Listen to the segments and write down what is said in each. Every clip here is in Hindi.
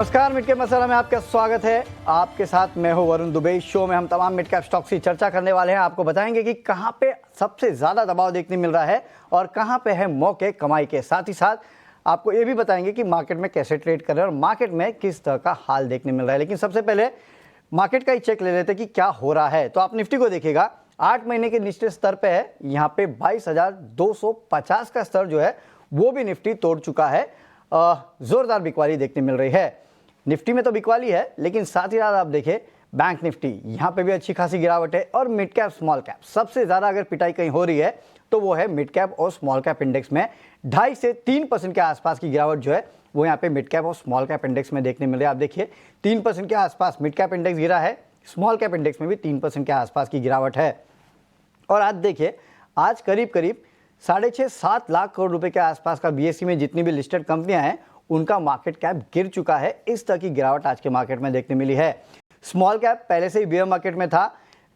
नमस्कार, मिड कैप मसाला में आपका स्वागत है। आपके साथ मैं हूं वरुण दुबे। शो में हम तमाम मिड कैप स्टॉक्स की चर्चा करने वाले हैं। आपको बताएंगे कि कहां पे सबसे ज्यादा दबाव देखने मिल रहा है और कहां पे है मौके कमाई के। साथ ही साथ आपको ये भी बताएंगे कि मार्केट में कैसे ट्रेड कर रहे हैं और मार्केट में किस तरह का हाल देखने मिल रहा है। लेकिन सबसे पहले मार्केट का ही चेक ले लेते हैं कि क्या हो रहा है। तो आप निफ्टी को देखिएगा, 8 महीने के निचले स्तर पे है। यहाँ पे 22,250 का स्तर जो है वो भी निफ्टी तोड़ चुका है। जोरदार बिकवाली देखने मिल रही है। निफ्टी में तो बिकवाली है, लेकिन साथ ही साथ आप देखें बैंक निफ्टी, यहाँ पे भी अच्छी खासी गिरावट है। और मिड कैप स्मॉल कैप सबसे ज़्यादा अगर पिटाई कहीं हो रही है तो वो है मिड कैप और स्मॉल कैप इंडेक्स में। 2.5 से 3% के आसपास की गिरावट जो है वो यहाँ पे मिड कैप और स्मॉल कैप इंडेक्स में देखने मिल रही है। आप देखिए 3% के आसपास मिड कैप इंडेक्स गिरा है, स्मॉल कैप इंडेक्स में भी 3% के आसपास की गिरावट है। और आज देखिए, आज करीब करीब 6.5-7 लाख करोड़ रुपए के आसपास का बीएसई में जितनी भी लिस्टेड कंपनियां हैं उनका मार्केट कैप गिर चुका है। इस तरह की गिरावट आज के मार्केट में देखने मिली है। स्मॉल कैप पहले से ही बेयर मार्केट में था।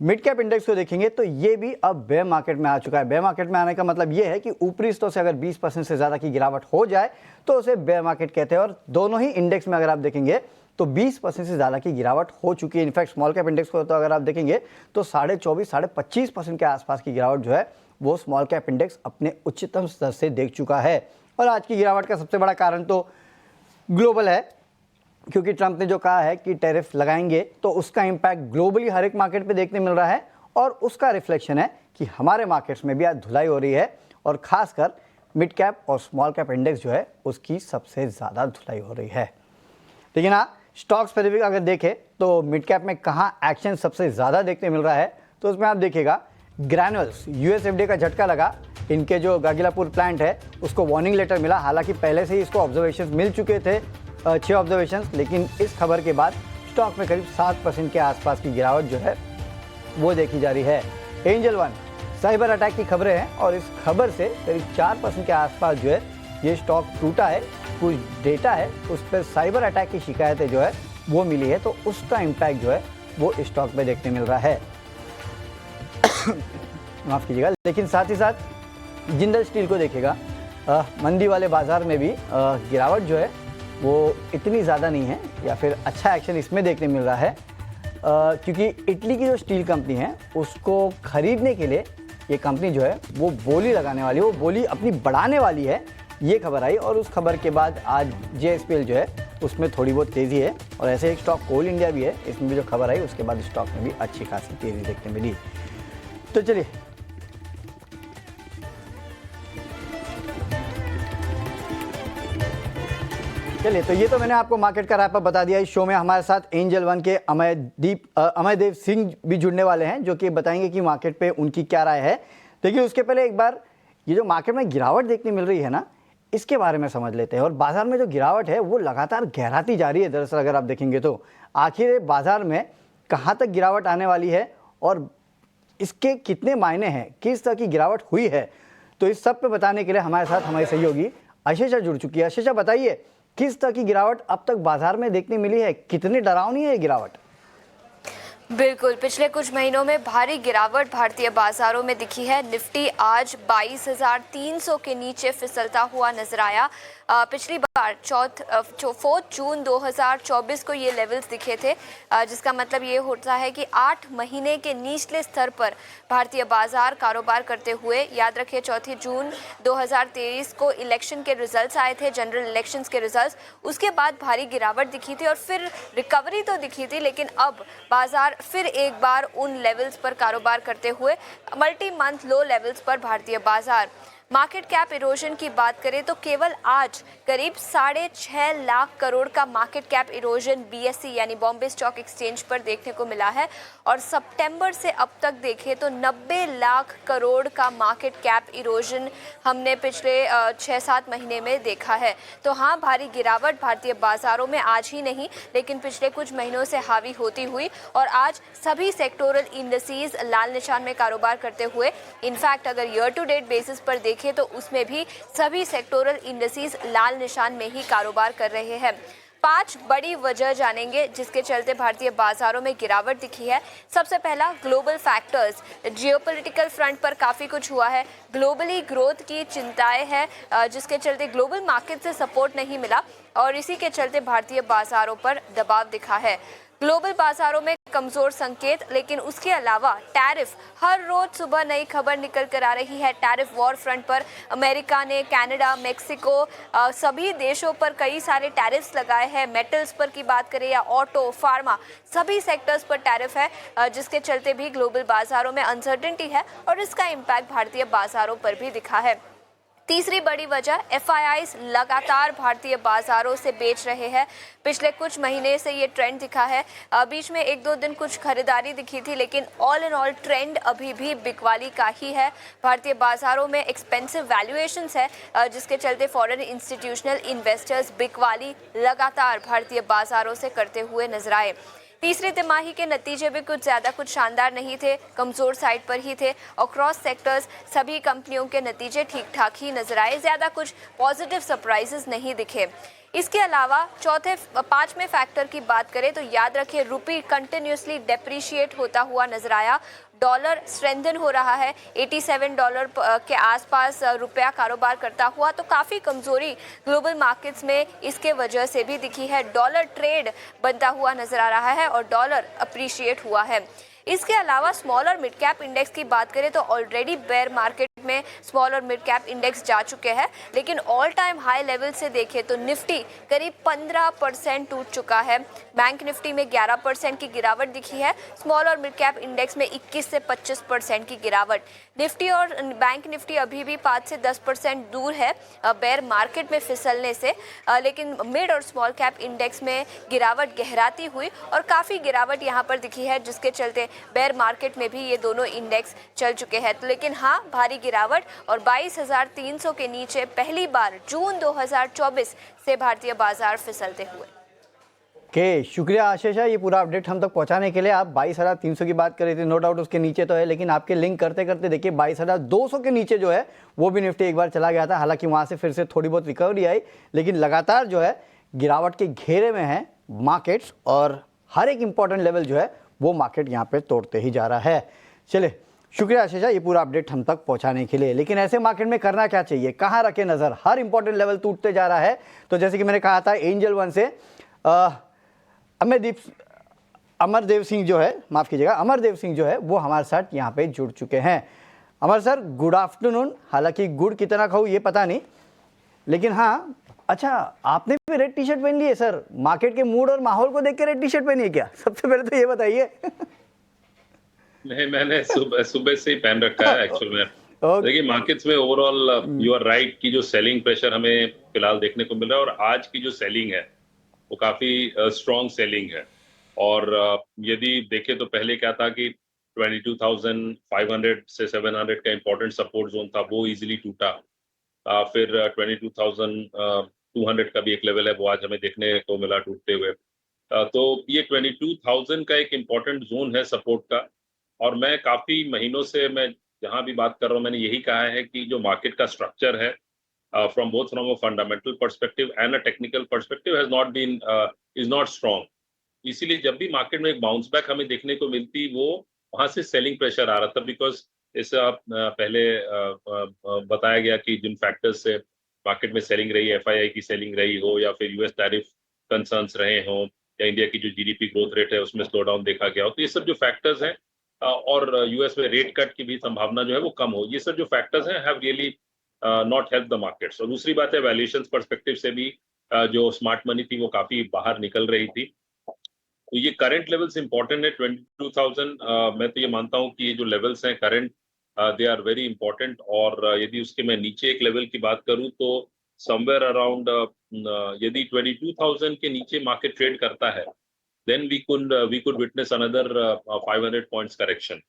मिड कैप इंडेक्स को देखेंगे तो ये भी अब बेयर मार्केट में आ चुका है। बेयर मार्केट में आने का मतलब ये है कि ऊपरी स्तर से अगर 20% से ज़्यादा की गिरावट हो जाए तो उसे बेयर मार्केट कहते हैं। और दोनों ही इंडेक्स में अगर आप देखेंगे तो 20% से ज़्यादा की गिरावट हो चुकी है। इनफैक्ट स्मॉल कैप इंडेक्स को तो अगर आप देखेंगे तो 24-25% के आसपास की गिरावट जो है वो स्मॉल कैप इंडेक्स अपने उच्चतम स्तर से देख चुका है। और आज की गिरावट का सबसे बड़ा कारण तो ग्लोबल है, क्योंकि ट्रंप ने जो कहा है कि टैरिफ लगाएंगे तो उसका इंपैक्ट ग्लोबली हर एक मार्केट पे देखने मिल रहा है। और उसका रिफ्लेक्शन है कि हमारे मार्केट्स में भी आज धुलाई हो रही है और खासकर मिड कैप और स्मॉल कैप इंडेक्स जो है उसकी सबसे ज़्यादा धुलाई हो रही है। लेकिन हाँ, स्टॉक स्पेसिफिक अगर देखें तो मिड कैप में कहाँ एक्शन सबसे ज़्यादा देखने मिल रहा है तो उसमें आप देखिएगा ग्रैनुअल्स, यूएसएफडीए का झटका लगा। इनके जो गागिलापुर प्लांट है उसको वार्निंग लेटर मिला। हालांकि पहले से ही इसको ऑब्जर्वेशंस मिल चुके थे, 6 ऑब्जर्वेशंस, लेकिन इस खबर के बाद स्टॉक में करीब 7% के आसपास की गिरावट जो है वो देखी जा रही है। एंजल वन साइबर अटैक की खबरें हैं और इस खबर से करीब 4% के आसपास जो है ये स्टॉक टूटा है। कुछ डेटा है उस पर साइबर अटैक की शिकायतें जो है वो मिली है, तो उसका इम्पैक्ट जो है वो स्टॉक में देखने मिल रहा है। माफ़ कीजिएगा। लेकिन साथ ही साथ जिंदल स्टील को देखेगा, मंदी वाले बाजार में भी गिरावट जो है वो इतनी ज़्यादा नहीं है, या फिर अच्छा एक्शन इसमें देखने मिल रहा है क्योंकि इटली की जो स्टील कंपनी है उसको खरीदने के लिए ये कंपनी जो है वो बोली लगाने वाली है, वो बोली अपनी बढ़ाने वाली है। ये खबर आई और उस खबर के बाद आज JSPL जो है उसमें थोड़ी बहुत तेज़ी है। और ऐसे एक स्टॉक कोल इंडिया भी है, इसमें भी जो खबर आई उसके बाद स्टॉक में भी अच्छी खासी तेज़ी देखने मिली। तो चलिए तो ये तो मैंने आपको मार्केट का रैप अप बता दिया। इस शो में हमारे साथ एंजल वन के अमयदेव सिंह भी जुड़ने वाले हैं जो कि बताएंगे कि मार्केट पे उनकी क्या राय है। देखिए, उसके पहले एक बार ये जो मार्केट में गिरावट देखने मिल रही है ना, इसके बारे में समझ लेते हैं। और बाजार में जो गिरावट है वो लगातार गहराती जा रही है। दरअसल अगर आप देखेंगे तो आखिर बाजार में कहाँ तक गिरावट आने वाली है और इसके कितने मायने हैं, किस तरह की गिरावट हुई है, तो इस सब पे बताने के लिए हमारे साथ हमारी सहयोगी आशीषा जुड़ चुकी है। आशीषा, बताइए किस तरह की गिरावट अब तक बाजार में देखने मिली है, कितनी डरावनी है ये गिरावट? बिल्कुल, पिछले कुछ महीनों में भारी गिरावट भारतीय बाजारों में दिखी है। निफ्टी आज 22,300 के नीचे फिसलता हुआ नजर आया। पिछली बार 4 जून 2024 को ये लेवल्स दिखे थे, जिसका मतलब ये होता है कि 8 महीने के निचले स्तर पर भारतीय बाजार कारोबार करते हुए। याद रखिए 4 जून 2023 को इलेक्शन के रिजल्ट्स आए थे, जनरल इलेक्शंस के रिजल्ट्स। उसके बाद भारी गिरावट दिखी थी और फिर रिकवरी तो दिखी थी, लेकिन अब बाजार फिर एक बार उन लेवल्स पर कारोबार करते हुए मल्टी मंथ लो लेवल्स पर भारतीय बाजार। मार्केट कैप इरोजन की बात करें तो केवल आज करीब 6.5 लाख करोड़ का मार्केट कैप इरोजन BSE यानी बॉम्बे स्टॉक एक्सचेंज पर देखने को मिला है। और सितंबर से अब तक देखें तो 90 लाख करोड़ का मार्केट कैप इरोजन हमने पिछले 6-7 महीने में देखा है। तो हाँ, भारी गिरावट भारतीय बाजारों में आज ही नहीं लेकिन पिछले कुछ महीनों से हावी होती हुई, और आज सभी सेक्टोरल इंडस्ट्रीज लाल निशान में कारोबार करते हुए। इनफैक्ट अगर ईयर टू डेट बेसिस पर देखें तो उसमें भी सभी सेक्टोरल इंडस्ट्रीज लाल निशान में ही कारोबार कर रहे हैं। 5 बड़ी वजह जानेंगे जिसके चलते भारतीय बाजारों में गिरावट दिखी है। सबसे पहला ग्लोबल फैक्टर्स, जियोपॉलिटिकल फ्रंट पर काफ़ी कुछ हुआ है। ग्लोबली ग्रोथ की चिंताएं हैं जिसके चलते ग्लोबल मार्केट से सपोर्ट नहीं मिला और इसी के चलते भारतीय बाजारों पर दबाव दिखा है। ग्लोबल बाजारों में कमजोर संकेत, लेकिन उसके अलावा टैरिफ, हर रोज सुबह नई खबर निकल कर आ रही है। टैरिफ वॉर फ्रंट पर अमेरिका ने कनाडा, मेक्सिको सभी देशों पर कई सारे टैरिफ्स लगाए हैं। मेटल्स पर की बात करें या ऑटो, फार्मा, सभी सेक्टर्स पर टैरिफ है जिसके चलते भी ग्लोबल बाजारों में अनसर्टेनिटी है और इसका इम्पैक्ट भारतीय बाजारों पर भी दिखा है। तीसरी बड़ी वजह एफआईआईज लगातार भारतीय बाजारों से बेच रहे हैं। पिछले कुछ महीने से ये ट्रेंड दिखा है। बीच में 1-2 दिन कुछ खरीदारी दिखी थी, लेकिन ऑल इन ऑल ट्रेंड अभी भी बिकवाली का ही है। भारतीय बाजारों में एक्सपेंसिव वैल्यूएशंस है जिसके चलते फॉरेन इंस्टीट्यूशनल इन्वेस्टर्स बिकवाली लगातार भारतीय बाजारों से करते हुए नजर आए। तीसरी तिमाही के नतीजे भी कुछ शानदार नहीं थे, कमजोर साइड पर ही थे और क्रॉस सेक्टर्स सभी कंपनियों के नतीजे ठीक ठाक ही नजर आए, ज़्यादा कुछ पॉजिटिव सरप्राइजेस नहीं दिखे। इसके अलावा पांचवें फैक्टर की बात करें तो याद रखें, रुपी कंटिन्यूसली डेप्रिशिएट होता हुआ नजर आया। डॉलर स्ट्रेंथन हो रहा है, $87 के आसपास रुपया कारोबार करता हुआ, तो काफ़ी कमजोरी ग्लोबल मार्केट्स में इसके वजह से भी दिखी है। डॉलर ट्रेड बनता हुआ नजर आ रहा है और डॉलर अप्रिशिएट हुआ है। इसके अलावा स्मॉल और मिड कैप इंडेक्स की बात करें तो ऑलरेडी बेयर मार्केट में स्मॉल और मिड कैप इंडेक्स जा चुके हैं, लेकिन ऑल टाइम हाई लेवल से देखें तो निफ्टी करीब 15% टूट चुका है। बैंक निफ्टी में 11% की गिरावट दिखी है। स्मॉल और मिड कैप इंडेक्स में 21 से 25% की गिरावट। निफ्टी और बैंक निफ्टी अभी भी 5 से 10% दूर है बेयर मार्केट में फिसलने से, लेकिन मिड और स्मॉल कैप इंडेक्स में गिरावट गहराती हुई और काफ़ी गिरावट यहाँ पर दिखी है जिसके चलते बेयर मार्केट में भी ये दोनों इंडेक्स चल चुके हैं। तो लेकिन हाँ, भारी गिरावट और 22,300 के नीचे पहली बार जून 2024 से भारतीय बाजार फिसलते हुए। शुक्रिया आशीषा, ये पूरा अपडेट हम तक पहुंचाने के लिए। आप 22,300 की बात कर रहे थे, नो डाउट उसके नीचे तो है, लेकिन आपके लिंक करते करते देखिए 22,200 के नीचे जो है वो भी निफ्टी एक बार चला गया था। हालांकि वहां से फिर से थोड़ी बहुत रिकवरी आई, लेकिन लगातार जो है गिरावट के घेरे में है मार्केट्स और हर एक इंपॉर्टेंट लेवल जो है वो मार्केट यहाँ पे तोड़ते ही जा रहा है। चलिए, शुक्रिया आशीषा ये पूरा अपडेट हम तक पहुंचाने के लिए। लेकिन ऐसे मार्केट में करना क्या चाहिए, कहाँ रखे नज़र, हर इंपॉर्टेंट लेवल टूटते जा रहा है। तो जैसे कि मैंने कहा था, एंजल वन से अमरदेव सिंह जो है, माफ़ कीजिएगा, अमरदेव सिंह जो है वो हमारे साथ यहाँ पे जुड़ चुके हैं। अमर सर, गुड आफ्टरनून। हालांकि गुड़ कितना खाऊँ ये पता नहीं, लेकिन हाँ, अच्छा आपने भी रेड टी शर्ट पहन ली है सर, मार्केट के मूड और माहौल को देख के रेड टी शर्ट पहनी है क्या? सबसे पहले तो ये बताइए। नहीं, मैंने सुबह से ही पहन रखा है एक्चुअल में। देखिए, मार्केट्स में ओवरऑल यू आर राइट कि जो सेलिंग प्रेशर हमें फिलहाल देखने को मिल रहा है और आज की जो सेलिंग है वो काफी स्ट्रॉन्ग सेलिंग है। और यदि देखें तो पहले क्या था कि 22,500 से 700 का इंपॉर्टेंट सपोर्ट जोन था, वो इजीली टूटा। फिर 22,200 का भी एक लेवल है, वो आज हमें देखने को मिला टूटते हुए। तो ये 22,000 का एक इम्पॉर्टेंट जोन है सपोर्ट का। और मैं काफी महीनों से, मैं जहां भी बात कर रहा हूं, मैंने यही कहा है कि जो मार्केट का स्ट्रक्चर है from a fundamental perspective and a technical perspective is not strong. इसीलिए जब भी मार्केट में एक बाउंस बैक हमें देखने को मिलती, वो वहां से सेलिंग प्रेशर आ रहा था। बिकॉज इसे पहले बताया गया कि जिन फैक्टर्स से मार्केट में सेलिंग रही, एफआईआई की सेलिंग रही हो या फिर यूएस टैरिफ कंसर्न्स रहे हों या इंडिया की जो जीडीपी ग्रोथ रेट है उसमें स्लो डाउन देखा गया हो, तो ये सब जो फैक्टर्स हैं और यूएस में रेट कट की भी संभावना जो है वो कम हो, ये सब जो फैक्टर्स हैं have really not help the markets. और दूसरी बात है, वैल्यूएशंस पर्सपेक्टिव से भी जो स्मार्ट मनी थी वो काफी बाहर निकल रही थी। तो ये करंट लेवल्स इंपॉर्टेंट है 22,000। मैं तो ये मानता हूँ कि ये जो लेवल्स हैं current, they are very important. और यदि उसके मैं नीचे एक लेवल की बात करूँ तो समवेयर अराउंड, यदि 22,000 के नीचे मार्केट ट्रेड करता है, then we could witness another 500 points correction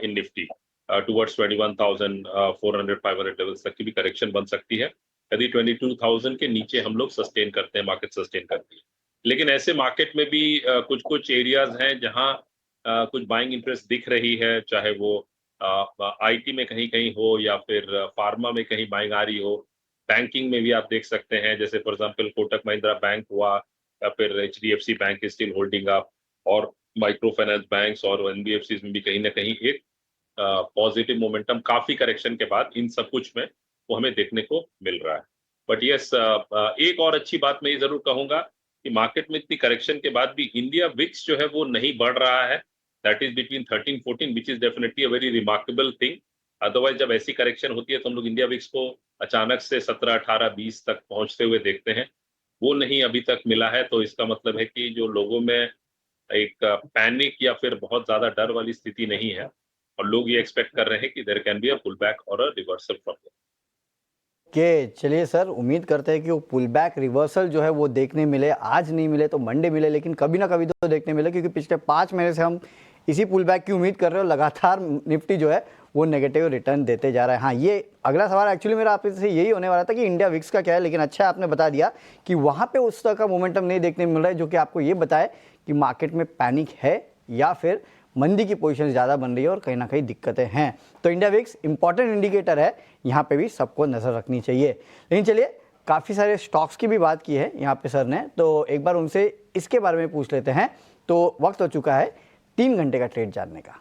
in Nifty towards 21,400 500 levels तक की भी करेक्शन बन सकती है यदि 22,000 के नीचे हम लोग सस्टेन करते हैं, मार्केट सस्टेन करती है। लेकिन ऐसे मार्केट में भी कुछ कुछ एरियाज हैं जहां कुछ बाइंग इंटरेस्ट दिख रही है, चाहे वो आईटी में कहीं कहीं हो या फिर फार्मा में कहीं बाइंग आ रही हो। बैंकिंग में भी आप देख सकते हैं, जैसे for example Kotak Mahindra bank हुआ, या फिर HDFC bank is still holding up, और माइक्रो फाइनेंस बैंक्स और NBFC में भी कहीं ना कहीं एक पॉजिटिव मोमेंटम काफी करेक्शन के बाद इन सब कुछ में वो हमें देखने को मिल रहा है। बट यस, एक और अच्छी बात मैं ये जरूर कहूंगा कि मार्केट में इतनी करेक्शन के बाद भी इंडिया विक्स जो है वो नहीं बढ़ रहा है। That is between 13-14, which is definitely a very remarkable thing. Otherwise जब ऐसी करेक्शन होती है तो हम लोग इंडिया विक्स को अचानक से 17, 18, 20 तक पहुंचते हुए देखते हैं, वो नहीं अभी तक मिला है। तो इसका मतलब है कि जो लोगों में एक पैनिक या फिर बहुत ज्यादा डर वाली स्थिति नहीं है, और लोग ये एक्सपेक्ट कर रहे हैं कि there can be a pull back और अ रिवर्सल फ्रॉम देयर। के चलिए सर, उम्मीद करते हैं कि वो पुल बैक रिवर्सल जो है वो देखने मिले। आज नहीं मिले तो मंडे मिले, लेकिन कभी ना कभी तो देखने मिले, क्योंकि पिछले 5 महीने से हम इसी पुल बैक की उम्मीद कर रहे हो। लगातार निफ्टी जो है वो नेगेटिव रिटर्न देते जा रहा है। हाँ, ये अगला सवाल एक्चुअली मेरा आपसे यही होने वाला था कि इंडिया विक्स का क्या है, लेकिन अच्छा आपने बता दिया कि वहाँ पे उस तरह का मोमेंटम नहीं देखने मिल रहा है जो कि आपको ये बताए कि मार्केट में पैनिक है या फिर मंदी की पोजीशन ज़्यादा बन रही है और कहीं ना कहीं दिक्कतें हैं। तो इंडिया विक्स इंपॉर्टेंट इंडिकेटर है, यहाँ पे भी सबको नज़र रखनी चाहिए। लेकिन चलिए, काफ़ी सारे स्टॉक्स की भी बात की है यहाँ पे सर ने, तो एक बार उनसे इसके बारे में पूछ लेते हैं। तो वक्त हो चुका है 3 घंटे का ट्रेड जानने का।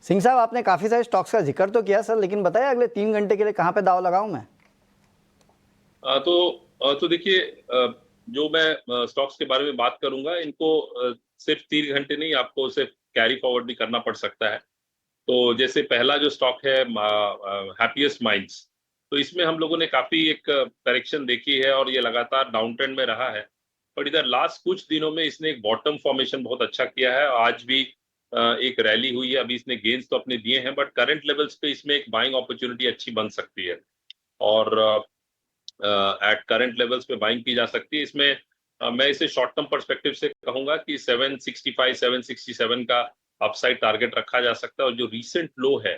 सिंह साहब, आपने काफ़ी सारे स्टॉक्स का जिक्र तो किया सर, लेकिन बताइए अगले 3 घंटे के लिए कहाँ पे दाव लगाऊं मैं? तो देखिए, जो मैं स्टॉक्स के बारे में बात करूंगा, इनको सिर्फ 3 घंटे नहीं, आपको सिर्फ कैरी फॉरवर्ड भी करना पड़ सकता है। तो जैसे पहला जो स्टॉक है हैप्पीएस्ट माइंड्स, तो इसमें हम लोगों ने काफी एक करेक्शन देखी है और ये लगातार डाउन ट्रेंड में रहा है। पर इधर लास्ट कुछ दिनों में इसने एक बॉटम फॉर्मेशन बहुत अच्छा किया है। आज भी एक रैली हुई है। अभी इसने गेन्स तो अपने दिए हैं, बट करंट लेवल्स पे इसमें एक बाइंग अपॉर्चुनिटी अच्छी बन सकती है, और एट करंट लेवल्स पे बाइंग की जा सकती है। इसमें मैं इसे शॉर्ट टर्म पर्सपेक्टिव से कहूंगा कि 765, 767 का अपसाइड टारगेट रखा जा सकता है, और जो रीसेंट लो है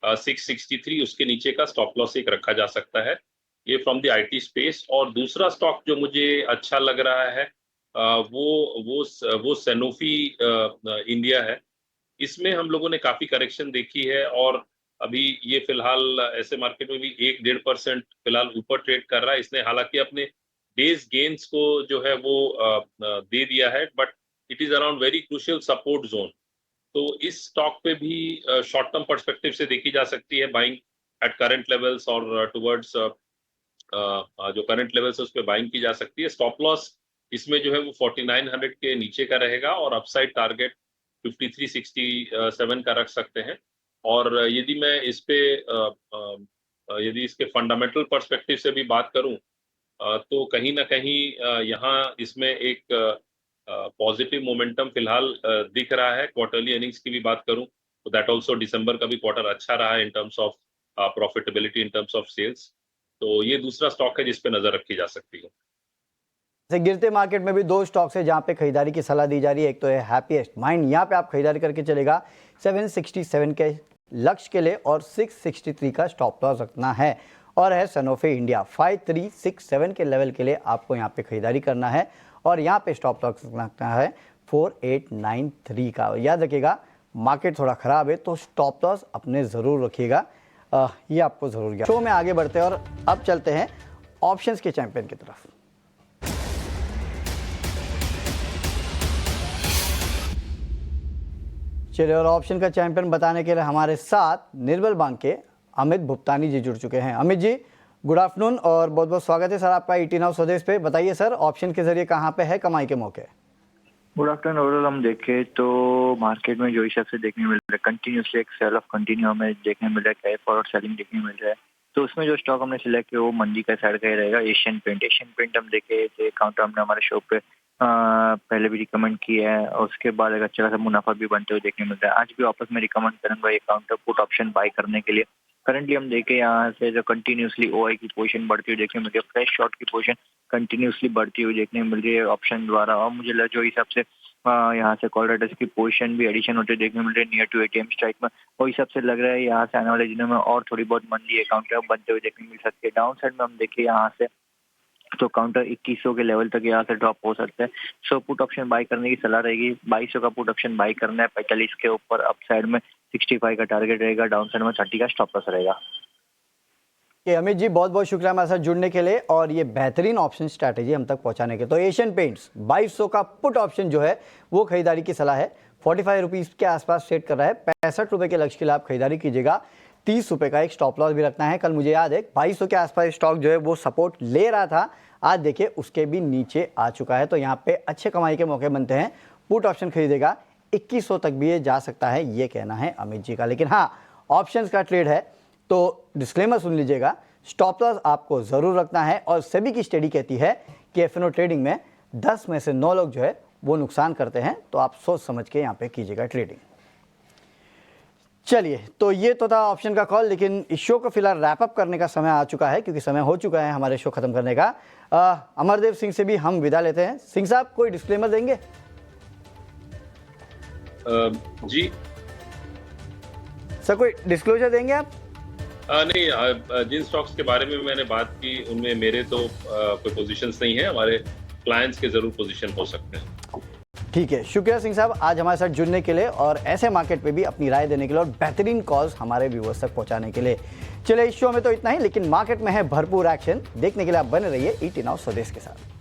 663, उसके नीचे का स्टॉप लॉस एक रखा जा सकता है। ये फ्रॉम द IT स्पेस। और दूसरा स्टॉक जो मुझे अच्छा लग रहा है वो सैनोफी इंडिया है। इसमें हम लोगों ने काफी करेक्शन देखी है, और अभी ये फिलहाल ऐसे मार्केट में भी 1-1.5% फिलहाल ऊपर ट्रेड कर रहा है। इसने हालांकि अपने डेज गेन्स को जो है वो दे दिया है, but it is around very crucial support zone. तो इस स्टॉक पे भी शॉर्ट टर्म पर्सपेक्टिव से देखी जा सकती है बाइंग एट करंट लेवल्स, और टुवर्ड्स जो करंट लेवल्स है उस पर बाइंग की जा सकती है। स्टॉप लॉस इसमें जो है वो 4900 के नीचे का रहेगा, और अपसाइड टारगेट 5367 का रख सकते हैं। और यदि मैं इस पे यदि इसके फंडामेंटल पर्सपेक्टिव से भी बात करूं, तो कहीं ना कहीं यहाँ इसमें एक पॉजिटिव मोमेंटम फिलहाल दिख रहा है। क्वार्टरली अर्निंग्स की भी बात करूं तो दैट ऑल्सो दिसंबर का भी क्वार्टर अच्छा रहा है in terms of profitability, in terms of sales. तो ये दूसरा स्टॉक है जिस पे नजर रखी जा सकती है। जैसे गिरते मार्केट में भी 2 स्टॉक्स है जहां पे खरीदारी की सलाह दी जा रही है। एक तो है हैप्पीएस्ट माइंड, यहाँ पे आप खरीदारी करके चलेगा 767 के लक्ष्य के लिए, और 663 का स्टॉप लॉस रखना है। और है सनोफी इंडिया, 5367 के लेवल के लिए आपको यहाँ पे खरीदारी करना है, और यहाँ पे स्टॉप लॉस रखना है 4893 का। याद रखिएगा, मार्केट थोड़ा खराब है तो स्टॉप लॉस अपने ज़रूर रखिएगा, ये आपको ज़रूर याद। शो में आगे बढ़ते हैं और अब चलते हैं ऑप्शंस के चैंपियन की तरफ। चलिए, और ऑप्शन का चैंपियन बताने के लिए हमारे साथ निर्मल बैंक के अमित भुप्तानी जी जुड़ चुके हैं। अमित जी, गुड आफ्टरनून और बहुत बहुत स्वागत है सर आपका ET Now स्वदेश पे। बताइए सर, ऑप्शन के जरिए कहाँ पे है कमाई के मौके? Good afternoon. ओवरऑल हम देखें तो मार्केट में जो हिसाब से देखने मिल रहा है, कंटिन्यूसली एक सेल ऑफ कंटिन्यू हमें देखने मिल रहा है, कैरी फॉरवर्ड सेलिंग देखने मिल रहा है। तो उसमें जो स्टॉक हमने सिलेक्ट किया वो मंदी का साइड का ही रहेगा, एशियन पेंट हम देखे थे, काउंटर हमने हमारे शो पे पहले भी रिकमेंड किया है, और उसके बाद एक अच्छा खासा मुनाफा भी बनते हुए देखने मिलता है। आज भी वापस में रिकमेंड करूंगा ये काउंटर पुट ऑप्शन बाय करने के लिए। करंटली हम देखें यहाँ से जो कंटिन्यूसली OI की पोजीशन बढ़ती हुई देखने मिल रही है, फ्रेश शॉर्ट की पोजीशन कंटिन्यूसली बढ़ती हुई देखने मिल रही है ऑप्शन द्वारा। और मुझे लगा जो हिसाब से यहाँ से कॉल राइटर्स की पोजीशन भी एडिशन होते देखने मिल रही है नियर टू ATM स्ट्राइक में, वो हिसाब से लग रहा है यहाँ से आने वाले दिनों में और थोड़ी बहुत मंदी काउंटर बनते हुए देखने मिल सकती है। डाउन साइड में हम देखें यहाँ से तो काउंटर 2100 के लेवल तक यहाँ से ड्रॉप हो सकता है। सो पुट ऑप्शन बाय करने की सलाह रहेगी। 2200 का पुट ऑप्शन बाय करना है, 45 के ऊपर। अप साइड में 65 का टारगेट रहेगा, डाउन साइड में 30 का स्टॉप लॉस रहेगा। कि अमित जी बहुत बहुत शुक्रिया हमारे साथ जुड़ने के लिए और ये बेहतरीन ऑप्शन स्ट्रैटेजी हम तक पहुंचाने के। तो एशियन पेंट्स 2200 का पुट ऑप्शन जो है वो खरीदारी की सलाह है। 45 रुपीज़ के आसपास ट्रेड कर रहा है। 65 रुपये के लक्ष्य के लिए आप खरीदारी कीजिएगा। 30 रुपये का एक स्टॉप लॉस भी रखना है। कल मुझे याद है 2200 के आसपास स्टॉक जो है वो सपोर्ट ले रहा था, आज देखिए उसके भी नीचे आ चुका है। तो यहाँ पे अच्छे कमाई के मौके बनते हैं। पुट ऑप्शन खरीदेगा 2100 तक भी ये जा सकता है, ये कहना है अमित जी का। लेकिन हाँ, ऑप्शंस का ट्रेड है तो डिस्क्लेमर सुन लीजिएगा, स्टॉप लॉस आपको ज़रूर रखना है। और सेबी की स्टडी कहती है कि एफएनओ ट्रेडिंग में 10 में से 9 लोग जो है वो नुकसान करते हैं, तो आप सोच समझ के यहाँ पे कीजिएगा ट्रेडिंग। चलिए, तो ये तो था ऑप्शन का कॉल, लेकिन इस शो को फिलहाल रैप अप करने का समय आ चुका है, क्योंकि समय हो चुका है हमारे शो खत्म करने का। अमरदेव सिंह से भी हम विदा लेते हैं। सिंह साहब, कोई डिस्क्लेमर देंगे? जी सर, कोई डिस्क्लोजर देंगे आप? नहीं, जिन स्टॉक्स के बारे में मैंने बात की उनमें मेरे तो कोई पोजीशंस नहीं है, हमारे क्लाइंट्स के जरूर पोजीशन हो सकते हैं। ठीक है, शुक्रिया सिंह साहब आज हमारे साथ जुड़ने के लिए और ऐसे मार्केट पे भी अपनी राय देने के लिए और बेहतरीन कॉल्स हमारे व्यूअर्स तक पहुंचाने के लिए। चलिए, इस शो में तो इतना ही, लेकिन मार्केट में है भरपूर एक्शन। देखने के लिए आप बने रहिए ET Now स्वदेश के साथ।